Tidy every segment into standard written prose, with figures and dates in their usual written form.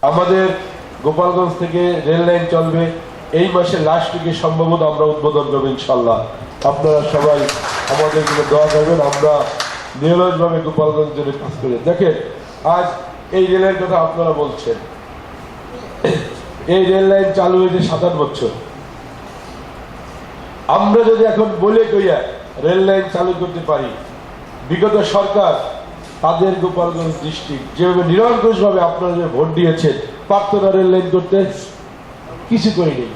আমাদের গোপালগঞ্জ থেকে rail line চলবে এই মাসের লাস্ট উইকে, সম্ভবত আমরা উদ্বোধন করবো ইনশাল্লাহ। আপনারা সবাই আমাদের জন্য দোয়া করবেন, আমরা নিরলসভাবে গোপালগঞ্জ জন্য কাজ করি। দেখেন আজ এই রেলের কথা আপনারা বলছেন, এই রেল লাইন চালু হয়েছে 7-8 বছর। আমরা যদি এখন বলে কইয়া রেল লাইন চালু করতে পারি, বিগত সরকার তাদের গোপালগঞ্জ ডিস্ট্রিক্ট যেভাবে নিরঙ্কুশ ভাবে আপনারা যে ভোট দিয়েছেন, পারত না রেল লাইন করতে? কিছু করি নেই,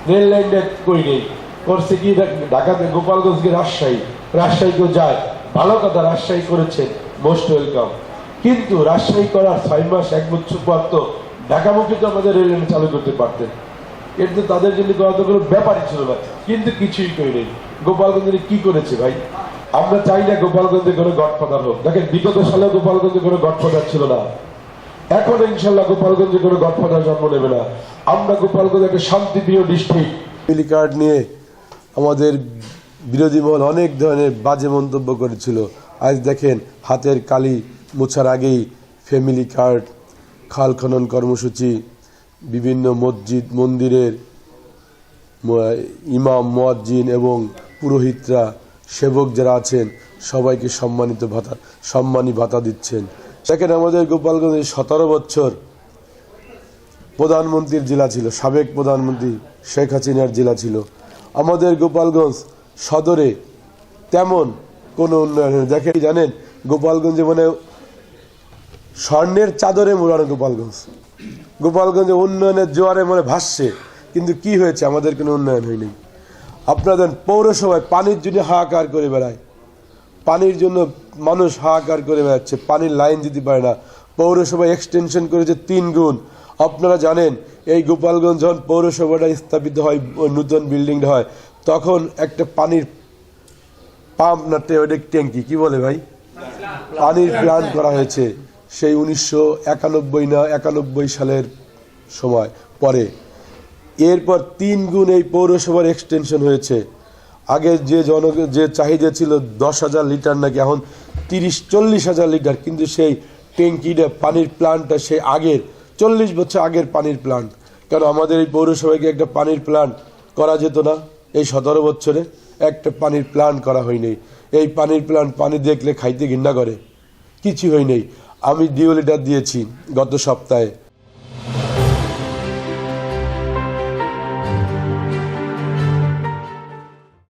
রেল লাইনটা করি নেই। করছে কি ঢাকাতে গোপালগঞ্জকে রাজশাহীকেও যায়, ভালো কথা, রাজশাহী করেছেন, মোস্ট ওয়েলকাম। কিন্তু রাজশাহী করার 6 মাস 1 বছর পর তো ঢাকামুখী তো আমাদের রেল লাইন চালু করতে পারতেন। এটা তো তাদের জন্য করা তো কোনো ব্যাপারই ছিল না, কিন্তু কিছুই করি নেই। গোপালগঞ্জে কি করেছে ভাই? আমরা চাই না গোপালগঞ্জে কোনো গডফাদার হোক। দেখেন বিগত সালে গোপালগঞ্জে কোনো গডফাদার ছিল না, এখন ইনশাল্লাহ গোপালগঞ্জে কোনো গডফাদার জন্ম নেবে না। আমরা গোপালগঞ্জ একটা শান্তিপ্রিয় ডিস্ট্রিক্ট। ফ্যামিলি কার্ড নিয়ে আমাদের বিরোধী মহল অনেক ধরনের বাজে মন্তব্য করেছিল। আজ দেখেন হাতের কালি মোছার আগেই ফ্যামিলি কার্ড, খাল খনন কর্মসূচি, বিভিন্ন মসজিদ মন্দিরের ইমাম, মুয়াজ্জিন এবং পুরোহিতরা, সেবক যারা আছেন সবাইকে সম্মানী ভাতা দিচ্ছেন। দেখেন আমাদের গোপালগঞ্জে 17 বছর প্রধানমন্ত্রীর জেলা ছিল, সাবেক প্রধানমন্ত্রী শেখ হাসিনার জেলা ছিল। আমাদের গোপালগঞ্জ সদরে তেমন কোনো উন্নয়ন নেই। দেখেন জানেন গোপালগঞ্জে মানে স্বর্ণের চাদরে মোড়ানো গোপালগঞ্জে উন্নয়নের জোয়ারে মানে ভাসছে, কিন্তু কি হয়েছে? আমাদের কোনো উন্নয়ন হয়নি। আপনাদের পৌরসভায় পানির জন্য হাহাকার করে বেড়ায়, পানির জন্য মানুষ হাহাকার করে বেড়াচ্ছে, পানির লাইন দিতে পারে না। পৌরসভায় এক্সটেনশন করেছে 3 গুণ। আপনারা জানেন এই গোপালগঞ্জ যখন পৌরসভাটা স্থাপিত হয়, নতুন বিল্ডিংটা হয়, তখন একটা পানির পাম্প না ট্যাঙ্কি কি বলে ভাই, পানির প্ল্যান্ট করা হয়েছে সেই 1991 সালের সময় পরে। এরপর 3 গুণ এই পৌরসভার এক্সটেনশন হয়েছে। আগে যে চাহিদা ছিল 10,000 লিটার, নাকি এখন 30-40,000 লিটার, কিন্তু সেই ট্যাঙ্কিটা পানির প্ল্যান্টটা সেই আগের 40 বছর আগের পানির প্ল্যান্ট। কারণ আমাদের এই পৌরসভাকে একটা পানির প্ল্যান্ট করা যেত না? এই 17 বছরে একটা পানির প্ল্যান্ট করা হয়নি। এই পানির প্ল্যান্ট পানি দেখলে খাইতে ঘৃণা করে, কিছু হয়নি। আমি ডিও লিটার দিয়েছি গত সপ্তাহে,